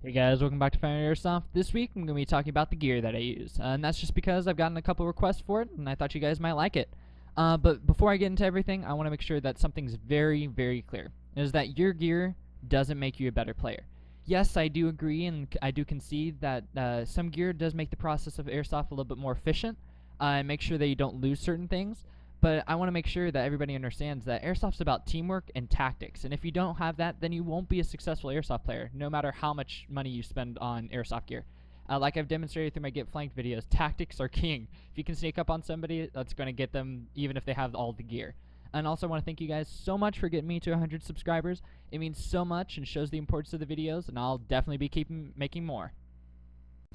Hey guys, welcome back to Fire Airsoft. This week I'm going to be talking about the gear that I use, and that's just because I've gotten a couple requests for it, and I thought you guys might like it. But before I get into everything, I want to make sure that something's very, very clear, is that your gear doesn't make you a better player. Yes, I do agree, and I do concede that some gear does make the process of Airsoft a little bit more efficient, and make sure that you don't lose certain things. But I want to make sure that everybody understands that Airsoft's about teamwork and tactics, and if you don't have that, then you won't be a successful Airsoft player, no matter how much money you spend on Airsoft gear. Like I've demonstrated through my Get Flanked videos, tactics are king. If you can sneak up on somebody, that's going to get them even if they have all the gear. And also I want to thank you guys so much for getting me to 100 subscribers. It means so much and shows the importance of the videos, and I'll definitely be making more.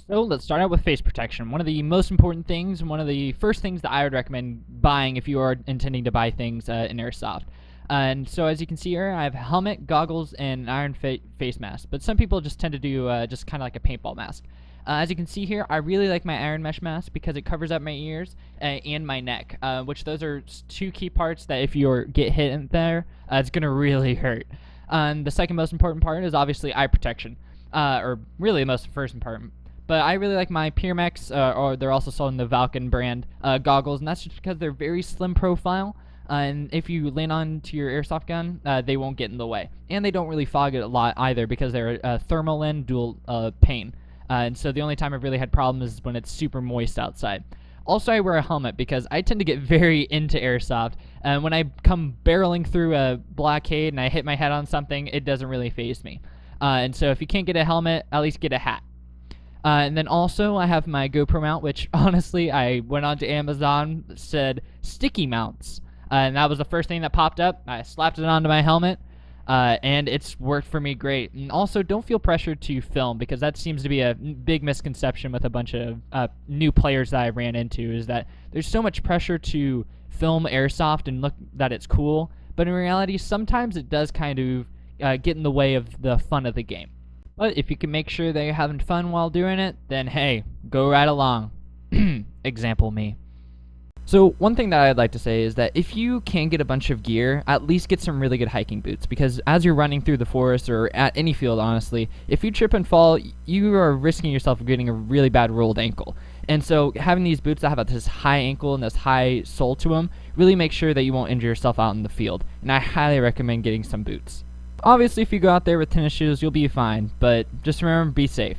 So let's start out with face protection. One of the most important things, and one of the first things that I would recommend buying if you are intending to buy things in Airsoft. And so as you can see here, I have a helmet, goggles, and an iron face mask. But some people just tend to do just kind of like a paintball mask. As you can see here, I really like my iron mesh mask because it covers up my ears and my neck, which those are two key parts that if you get hit in there, it's going to really hurt. And the second most important part is obviously eye protection, or really the first important. But I really like my Pyrmex, or they're also sold in the Valken brand, goggles, and that's just because they're very slim profile, and if you lean on to your airsoft gun, they won't get in the way. And they don't really fog it a lot either because they're thermal and dual pane. And so the only time I've really had problems is when it's super moist outside. Also, I wear a helmet because I tend to get very into Airsoft, and when I come barreling through a blockade and I hit my head on something, it doesn't really faze me. And so if you can't get a helmet, at least get a hat. And then also I have my GoPro mount, which honestly I went onto Amazon, said sticky mounts, and that was the first thing that popped up. I slapped it onto my helmet, and it's worked for me great. And also don't feel pressured to film, because that seems to be a big misconception with a bunch of new players that I ran into, is that there's so much pressure to film Airsoft and look that it's cool, but in reality sometimes it does kind of get in the way of the fun of the game. But if you can make sure that you're having fun while doing it, then hey, go right along. Example me. So one thing that I'd like to say is that if you can get a bunch of gear, at least get some really good hiking boots, because as you're running through the forest or at any field, honestly, if you trip and fall, you are risking yourself of getting a really bad rolled ankle. And so having these boots that have this high ankle and this high sole to them really make sure that you won't injure yourself out in the field. And I highly recommend getting some boots. Obviously, if you go out there with tennis shoes, you'll be fine, but just remember, be safe.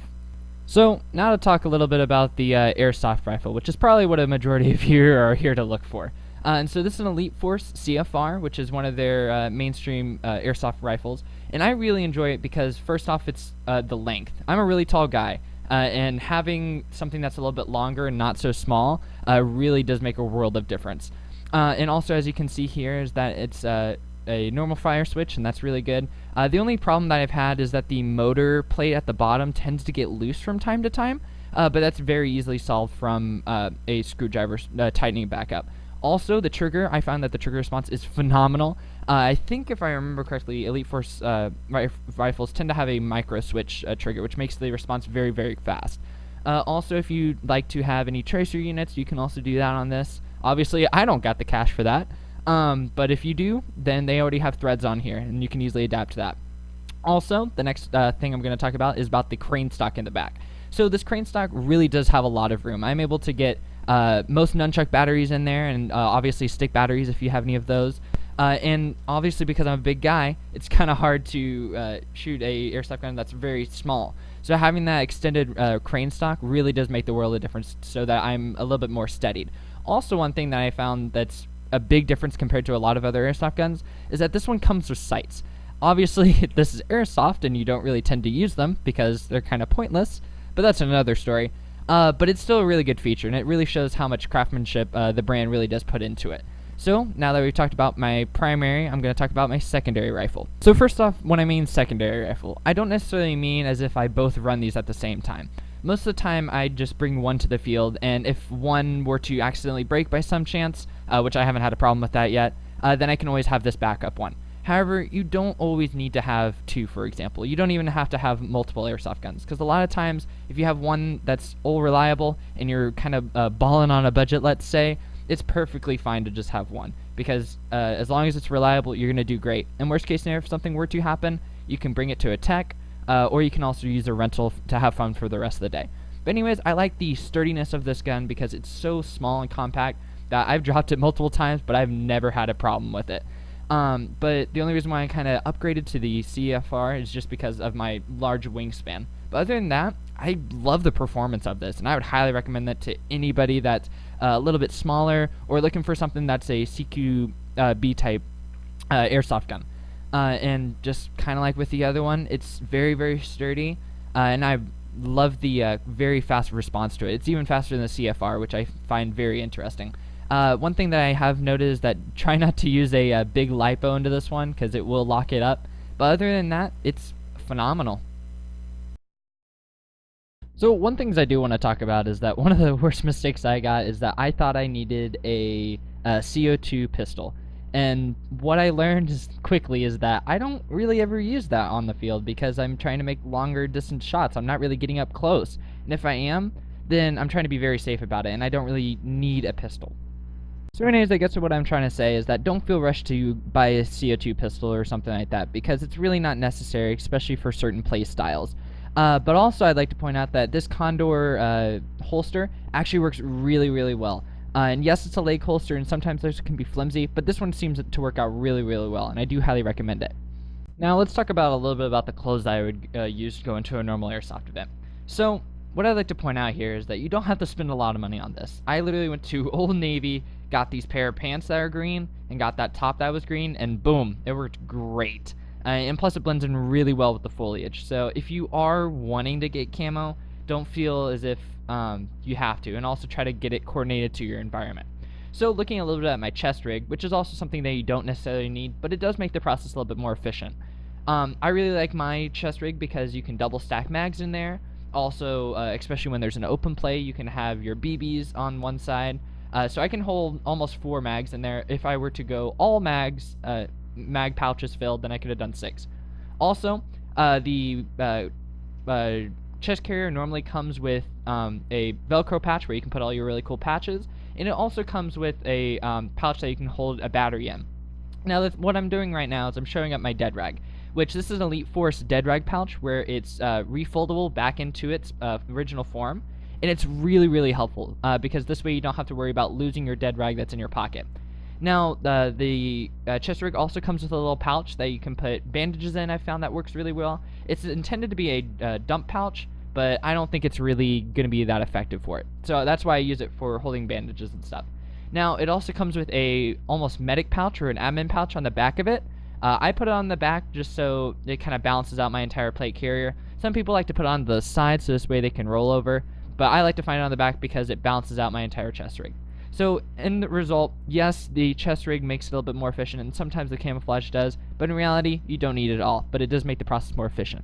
So, now to talk a little bit about the Airsoft Rifle, which is probably what a majority of you are here to look for. And so this is an Elite Force CFR, which is one of their mainstream Airsoft rifles, and I really enjoy it because, first off, it's the length. I'm a really tall guy, and having something that's a little bit longer and not so small really does make a world of difference. And also, as you can see here, is that it's a normal fire switch, and that's really good. The only problem that I've had is that the motor plate at the bottom tends to get loose from time to time, but that's very easily solved from a screwdriver tightening back up. Also, the trigger, I found that the trigger response is phenomenal. I think if I remember correctly, Elite Force rifles tend to have a micro switch trigger, which makes the response very, very fast. Also, if you'd like to have any tracer units, you can also do that on this. Obviously, I don't got the cash for that. But if you do, then they already have threads on here, and you can easily adapt to that. Also, the next thing I'm going to talk about is about the crane stock in the back. So this crane stock really does have a lot of room. I'm able to get most nunchuck batteries in there, and obviously stick batteries if you have any of those. And obviously because I'm a big guy, it's kind of hard to shoot a airsoft gun that's very small. So having that extended crane stock really does make the world of difference, so that I'm a little bit more steadied. Also, one thing that I found that's a big difference compared to a lot of other airsoft guns is that this one comes with sights. Obviously, this is airsoft and you don't really tend to use them because they're kind of pointless, but that's another story. But it's still a really good feature, and it really shows how much craftsmanship the brand really does put into it. So, now that we've talked about my primary, I'm going to talk about my secondary rifle. So first off, when I mean secondary rifle, I don't necessarily mean as if I both run these at the same time. Most of the time, I just bring one to the field, and if one were to accidentally break by some chance, which I haven't had a problem with that yet, then I can always have this backup one. However, you don't always need to have two, for example. You don't even have to have multiple airsoft guns, because a lot of times, if you have one that's all reliable, and you're kind of balling on a budget, let's say, it's perfectly fine to just have one, because as long as it's reliable, you're going to do great. And worst case scenario, if something were to happen, you can bring it to a tech, or you can also use a rental to have fun for the rest of the day. But anyways, I like the sturdiness of this gun because it's so small and compact that I've dropped it multiple times, but I've never had a problem with it. But the only reason why I kind of upgraded to the CFR is just because of my large wingspan. But other than that, I love the performance of this, and I would highly recommend that to anybody that's a little bit smaller or looking for something that's a CQB type airsoft gun. And just kind of like with the other one, it's very, very sturdy, and I love the very fast response to it. It's even faster than the CFR, which I find very interesting. One thing that I have noticed is that try not to use a big lipo into this one because it will lock it up. But other than that, it's phenomenal. So one thing I do want to talk about is that one of the worst mistakes I got is that I thought I needed a CO2 pistol. And what I learned quickly is that I don't really ever use that on the field because I'm trying to make longer distance shots. I'm not really getting up close. And if I am, then I'm trying to be very safe about it, and I don't really need a pistol. So anyways, I guess what I'm trying to say is that don't feel rushed to buy a CO2 pistol or something like that because it's really not necessary, especially for certain play styles. But also I'd like to point out that this Condor holster actually works really, really well. And yes, it's a leg holster, and sometimes those can be flimsy, but this one seems to work out really, really well, and I do highly recommend it. Now let's talk about a little bit about the clothes that I would use to go into a normal airsoft event. So what I'd like to point out here is that you don't have to spend a lot of money on this. I literally went to Old Navy, got these pair of pants that are green, and got that top that was green, and boom, it worked great. And plus it blends in really well with the foliage. So if you are wanting to get camo, don't feel as if you have to, and also try to get it coordinated to your environment. So looking a little bit at my chest rig, which is also something that you don't necessarily need, but it does make the process a little bit more efficient. I really like my chest rig because you can double stack mags in there. Also, especially when there's an open play, you can have your BBs on one side. So I can hold almost 4 mags in there. If I were to go all mags, mag pouches filled, then I could have done 6. Also, the chest carrier normally comes with a Velcro patch where you can put all your really cool patches, and it also comes with a pouch that you can hold a battery in. Now, what I'm doing right now is I'm showing up my dead rag, which this is an Elite Force dead rag pouch where it's refoldable back into its original form, and it's really, really helpful because this way you don't have to worry about losing your dead rag that's in your pocket. Now, the chest rig also comes with a little pouch that you can put bandages in. I found that works really well. It's intended to be a dump pouch, but I don't think it's really going to be that effective for it. So that's why I use it for holding bandages and stuff. Now, it also comes with a almost medic pouch or an admin pouch on the back of it. I put it on the back just so it kind of balances out my entire plate carrier. Some people like to put it on the side so this way they can roll over, but I like to find it on the back because it balances out my entire chest rig. So in the result, yes, the chest rig makes it a little bit more efficient, and sometimes the camouflage does, but in reality, you don't need it all, but it does make the process more efficient.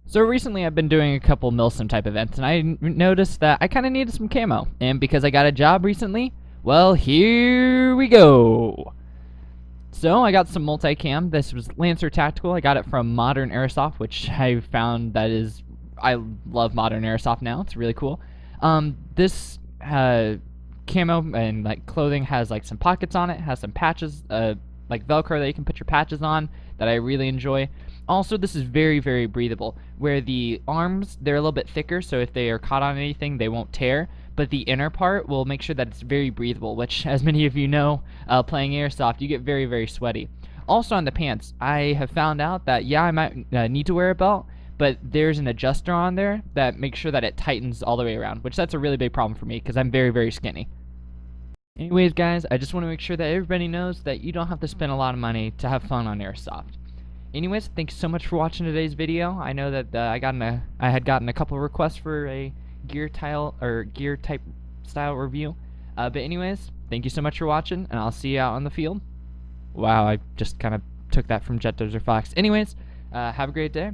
So recently I've been doing a couple Milsim type events, and I noticed that I kind of needed some camo, and because I got a job recently, well, here we go. So I got some multicam. This was Lancer Tactical. I got it from Modern Airsoft, which I found that is, I love Modern Airsoft now. It's really cool. This camo and like clothing has like some pockets on it, has some patches, like Velcro that you can put your patches on that I really enjoy. Also, this is very, very breathable, where the arms, they're a little bit thicker, so if they are caught on anything, they won't tear, but the inner part will make sure that it's very breathable, which, as many of you know, playing Airsoft, you get very, very sweaty. Also on the pants, I have found out that, yeah, I might need to wear a belt, but there's an adjuster on there that makes sure that it tightens all the way around, which that's a really big problem for me, because I'm very, very skinny. Anyways, guys, I just want to make sure that everybody knows that you don't have to spend a lot of money to have fun on Airsoft. Anyways, thanks so much for watching today's video. I know that I had gotten a couple requests for a gear type style review. But anyways, thank you so much for watching, and I'll see you out on the field. Wow, I just kind of took that from Jet Dozer Fox. Anyways, have a great day.